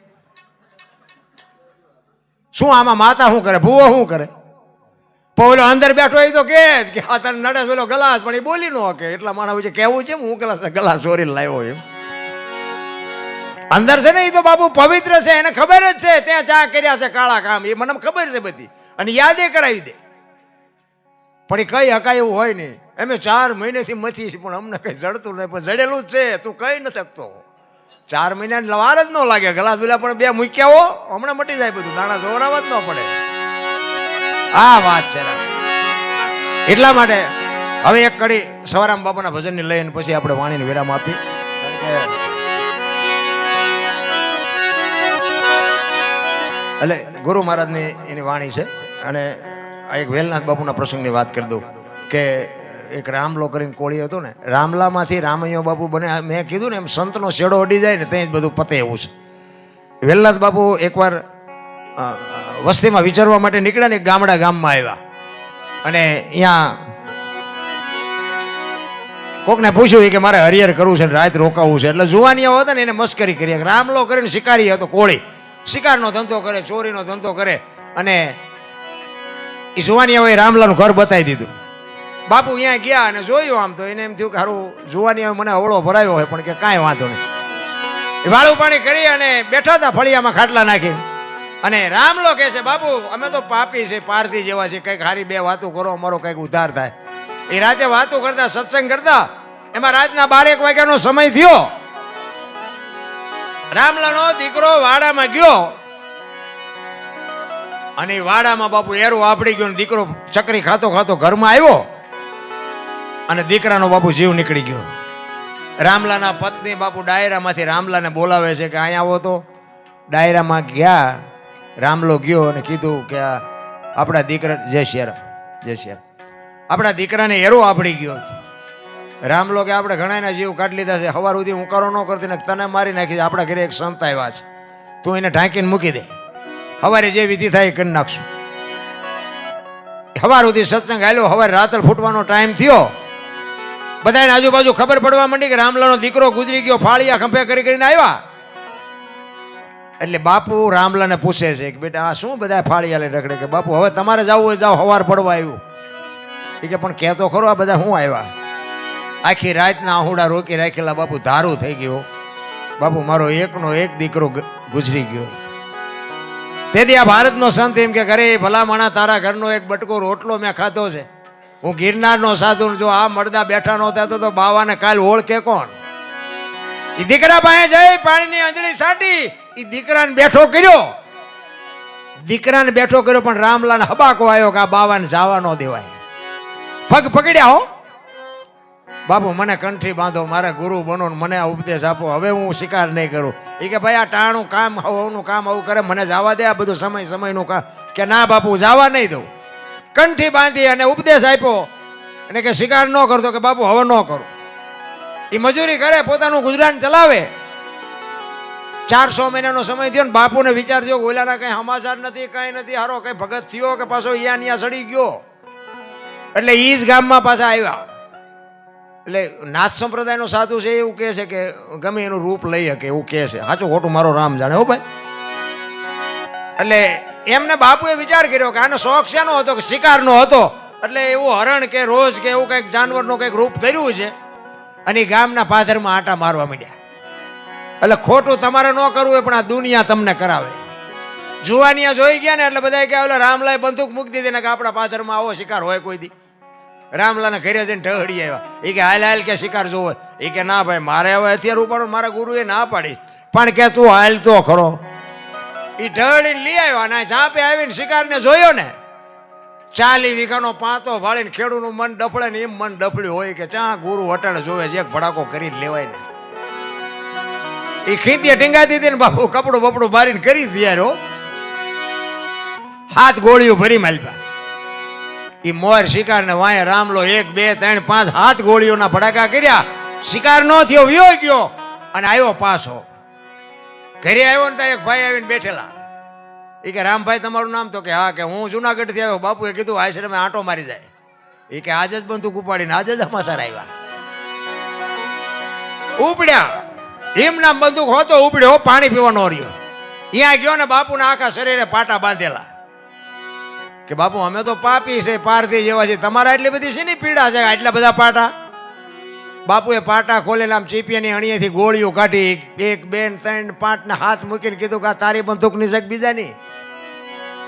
શું આમાં માતા શું કરે, ભૂવો શું કરે? પણ ઓલો અંદર બેઠો એ તો કે હા તને નડે પેલો ગ્લાસ, પણ એ બોલી ન શકે. એટલા માણસ વચ્ચે કહેવું છે હું ગ્લાસ ચોરીને લાવ્યો એમ. અંદર છે ને એ તો બાપુ પવિત્ર છે, એને ખબર જ છે ત્યાં ચા કર્યા છે કાળા કામ, એ મને ખબર છે બધી, અને યાદે કરાવી દે. પણ એ કઈ હકાય એવું હોય નહીં. અમે 4 મહિનેથી મથી છે પણ અમને કઈ જડતું નહીં, પણ જડેલું જ છે, તું કઈ ન શકતો. 4 મહિના વાર જ ન લાગે. ગ્લાસ પેલા પણ 2 મૂક્યા હો, હમણાં મટી જાય બધું, દાણા જોરાવા જ ન પડે. આ વાત છે. એટલા માટે હવે એક કડી સવારામ બાપાના ભજનની લઈને પછી આપણે વાણીને વિરામ આપી. એટલે ગુરુ મહારાજની એની વાણી છે. અને એક વેલનાથ બાપુના પ્રસંગની વાત કરી દઉં કે એક રામલો કરીને કોળી હતો ને, રામલામાંથી રામૈયો બાપુ બને. મેં કીધું ને એમ સંતનો શેડો અડી જાય ને ત્યાં જ બધું પતે એવું છે. વેલનાથ બાપુ એકવાર વસ્તીમાં વિચારવા માટે નીકળ્યા ને ગામમાં આવ્યા, અને અહીંયા કોકને પૂછ્યું કે મારે હરિહર કરવું છે, રાત રોકાવું છે. એટલે જુવાનિયા હતા ને એને મસ્કરી કરી. રામલો કરીને શિકારી હતો, કોળી શિકારનો ધંધો કરે, ચોરીનો ધંધો કરે, અને એ જુવાનિયાઓએ રામલાનું ઘર બતાવી દીધું. બાપુ અહીંયા ગયા અને જોયું, આમ તો એને એમ થયું કે સારું જુવાનિયાએ મને અવળો ભરાયો હોય, પણ કે કાંઈ વાંધો નહીં. વાળું પાણી કરી અને બેઠા હતા ફળિયામાં ખાટલા નાખીને. અને રામલો કહે છે બાપુ અમે તો પાપી છે, પારધી જેવા છે, કંઈક હારી 2 વાતો કરો, અમારો કંઈક ઉદ્ધાર થાય. એ રાતે વાતો કરતા, સત્સંગ કરતા, એમાં રાતના 12-1 વાગ્યાનો સમય થયો. રામલાનો દીકરો વાડામાં ગયો, અને વાડામાં બાપુ એરું આપડી ગયો, દીકરો ચકરી ખાતો ખાતો ઘરમાં આવ્યો, અને દીકરાનો બાપુ જીવ નીકળી ગયો. રામલાના પત્ની બાપુ ડાયરામાંથી રામલાને બોલાવે છે કે અહીંયા આવો. તો ડાયરામાં ગયા. રામલો ગયો અને કીધું કે આપણા દીકરા જય શ્યારામ આપણા દીકરાને એરો આપડી ગયો. રામલો કે આપણે ઘણાના જીવ કાઢી લીધા છે, સવાર સુધી ઉકારો ન કરતી ને તને મારી નાખી. આપણા ઘરે એક સંત આવ્યા છે, તું એને ઢાંકીને મૂકી દે, સવારે જે વિધિ થાય કરી નાખશું. સવાર સુધી સત્સંગ હાલ્યો. સવારે રાતલ ફૂટવાનો ટાઈમ થયો. બધાને આજુબાજુ ખબર પડવા માંડી કે રામલાનો દીકરો ગુજરી ગયો. ફાળિયા ખંભે કરીને આવ્યા. એટલે બાપુ રામલાને પૂછે છે કે બેટા આ શું બધા ફાળિયા લઈ રખડે? કે બાપુ હવે તમારે જવું હોય જાઓ, સવાર પડવા આવ્યું. એ કે પણ કહેતો ખરો આ બધા શું આવ્યા? આખી રાતના આહુડા રોકી રાખેલા બાપુ ધારું થઈ ગયો. બાપુ મારો એકનો એક દીકરો ગુજરી ગયો. તેથી આ ભારતનો સંત એમ કે કરે ભલા માણા તારા ઘરનો એક બટકો રોટલો મેં ખાધો છે. હું ગિરનારનો સાધુ, જો આ મળદા બેઠા નહોતા તો બાવાને કાલ ઓળખે કોણ? એ દીકરા પાસે જઈ પાણીની અંજળી સાટી એ દીકરાને બેઠો કર્યો. પણ રામલાને હબાકો આવ્યો કે આ બાવાને જવા ન દેવાય. પગ પકડ્યા હો. બાપુ મને કંઠી બાંધો, મારા ગુરુ બનો, મને આ ઉપદેશ આપો, હવે હું શિકાર નહીં કરું. એ કે ભાઈ આ ટાણું કામ હવનું કામ આવું કરે, મને જવા દે આ બધું સમયનું કામ. કે ના બાપુ જવા નહીં દઉં. કંઠી બાંધી અને ઉપદેશ આપ્યો, અને કે શિકાર ન કરતો, કે બાપુ હવે ન કરું. એ મજૂરી કરે, પોતાનું ગુજરાન ચલાવે. 400 મહિનાનો સમય થયો ને બાપુને વિચાર થયો કે ઓલાના કઈ સમાચાર નથી, કઈ નથી, હારો કઈ ભગત થયો કે પાછો યા સડી ગયો. એટલે ઈ જ ગામમાં પાછા આવ્યા. એટલે નાથ સંપ્રદાયનો સાધુ છે એવું કહે છે કે ગમે એનું રૂપ લઈ શકે એવું કહે છે. સાચું ખોટું મારો રામ જાણે હો ભાઈ. એટલે એમને બાપુએ વિચાર કર્યો કે આનો શોખ શેનો હતો? કે શિકારનો હતો. એટલે એવું હરણ કે રોજ કે એવું કંઈક જાનવરનું કંઈક રૂપ ધર્યું છે, અને ગામના પાદરમાં આટા મારવા માંડ્યા. એટલે ખોટું તમારે ન કરવું હોય, પણ આ દુનિયા તમને કરાવે. જુવાનિયા જોઈ ગયા ને એટલે બધા કે ઓલા રામલાએ બંદૂક મૂકી દીધી ને કે આપણા પાદરમાં આવો શિકાર હોય કોઈ દી. રામલાના ઘરે જઈને ઢહડી આવ્યા. એ કે હાલ કે શિકાર જોવો? એ કે ના ભાઈ મારે હવે હથિયાર ઉપાડો. મારા ગુરુએ ના પાડી, પણ કે તું હાલ તો ખરો. એ ઢહડીને લઈ આવ્યા ને ઝાંપે આવીને શિકારને જોયો ને 40 વીઘાનો પાંતો ભાળીને ખેડૂતનું મન ડફળે ને એમ મન ડફળ્યું હોય કે ચા ગુરુ અટાણે જોવે છે એક ભડાકો કરીને લેવાય ને એ ખીતીએ ટીંગાતી હતી ને બાપુ કપડું બપડું મારીને કરી દિયારો 7 ગોળીઓ ભરી માલપા એ મોર શિકાર ને વાય રામલો 1 2 3 5 7 ગોળીઓના ભડાકા કર્યા શિકાર નો થયો વિયો ગયો અને આવ્યો પાછો ઘરે આવ્યો ને ત્યાં એક ભાઈ આવીને બેઠેલા એ કે રામભાઈ તમારું નામ તો કે હા કે હું જુનાગઢથી આવ્યો બાપુએ કીધું આશ્રમે આંટો મારી જાય એ કે આજે જ બંદૂક ઉપાડીને આજે જ હમાસર આવ્યા ઉપડ્યા એમના બંદૂક હોતો ઉપડ્યો પાણી પીવાનો રહ્યો ત્યાં ગયો ને બાપુના આખા શરીરે પાટા બાંધેલા કે બાપુ અમે તો પાપી છે પારથી જેવા છે તમારા એટલી બધી છે ને પીડા છે આટલા બધા પાટા બાપુએ પાટા ખોલેલા આમ ચીપિયાની અણીએથી ગોળીઓ કાઢી 1 2 3 5 ને હાથ મૂકીને કીધું કે તારી બંદૂક ની શક બીજાની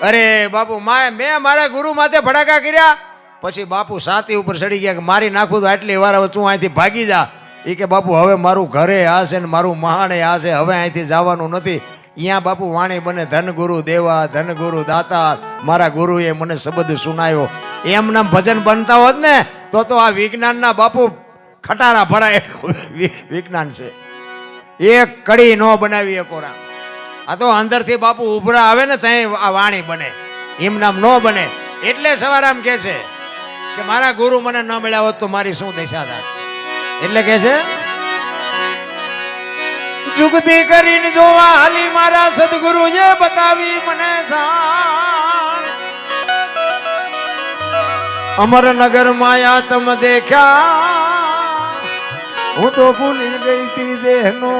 અરે બાપુ મેં મારા ગુરુ માથે ભડાકા કર્યા પછી બાપુ સાતી ઉપર ચડી ગયા કે મારી નાખું તો આટલી વાર હવે તું અહીંથી ભાગી જા એ કે બાપુ હવે મારું ઘરે આ છે ને મારું મહાણે આ છે હવે અહીંથી જવાનું નથી અહીંયા બાપુ વાણી બને ધન ગુરુ દેવા ધન ગુરુ દાતા મારા ગુરુએ મને શબ્દ સુનાયો એમના ભજન બનતા હોત ને તો આ વિજ્ઞાનના બાપુ ખટારા ભરાય વિજ્ઞાન છે એક કડી નો બનાવી એકો રામ આ તો અંદરથી બાપુ ઉભરા આવે ને ત્યાં આ વાણી બને એમ નામ નો બને એટલે સવારામ કે છે કે મારા ગુરુ મને ન મળ્યા હોત તો મારી શું દશા થાત એટલે કે છે જુગતી કરીને જોવા હાલી મારા સદગુરુ જે બતાવી મને અમરનગર માયા તમ દેખ્યા હું તો ભૂલી ગઈ તી દેહનો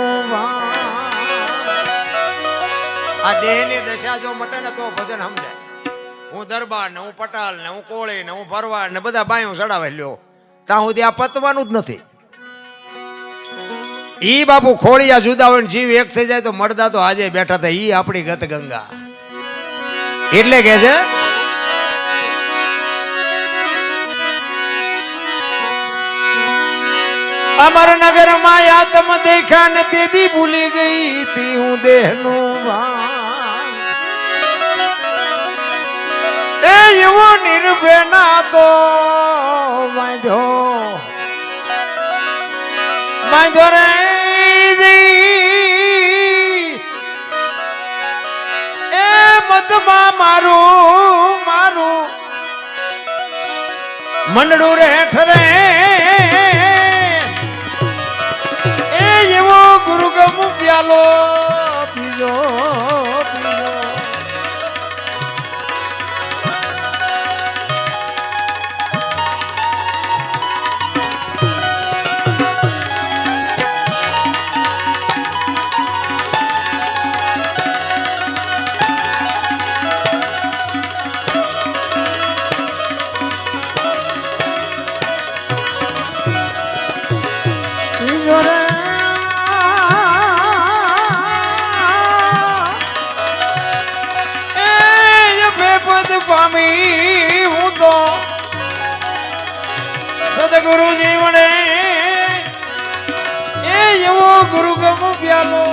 આ દેહની દશા જો મટે ને તો ભજન સમજાય હું દરબાર ને હું પટાલ ને હું કોળી ને હું ભરવાડ ને બધા બાયું ચડાવે લ્યો ત્યાં સુધી આ પતવાનું જ નથી ઈ બાપુ ખોળિયા જુદા હોય ને જીવ એક થઈ જાય તો મળદા તો આજે બેઠા હતા ઈ આપણી ગત ગંગા એટલે કે છે અમરનગર માં આત્મ દેખા ને તેથી ભૂલી ગઈ તી હું દેહનું એ એવો નિર્ભય ના તો બાંધો રે એ મતમાં મારું મંડળું રે ઠરે એ એવો ગુરુગમ પ્યાલો પીજો હું તો સદગુરુ જીવને એ એવો ગુરુગમ પ્યાલો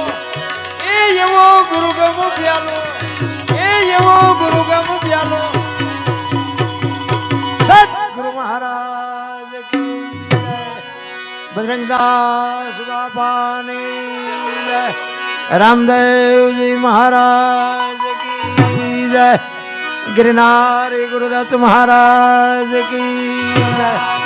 એ એવો ગુરુગમ પ્યાલો એ એવો ગુરુગમ પ્યાલો સદગુરુ મહારાજ કી જય બજરંગદાસ બાપાની જય રામદેવજી મહારાજ કી જય गिरनारी गुरुदत्त महाराज की जय।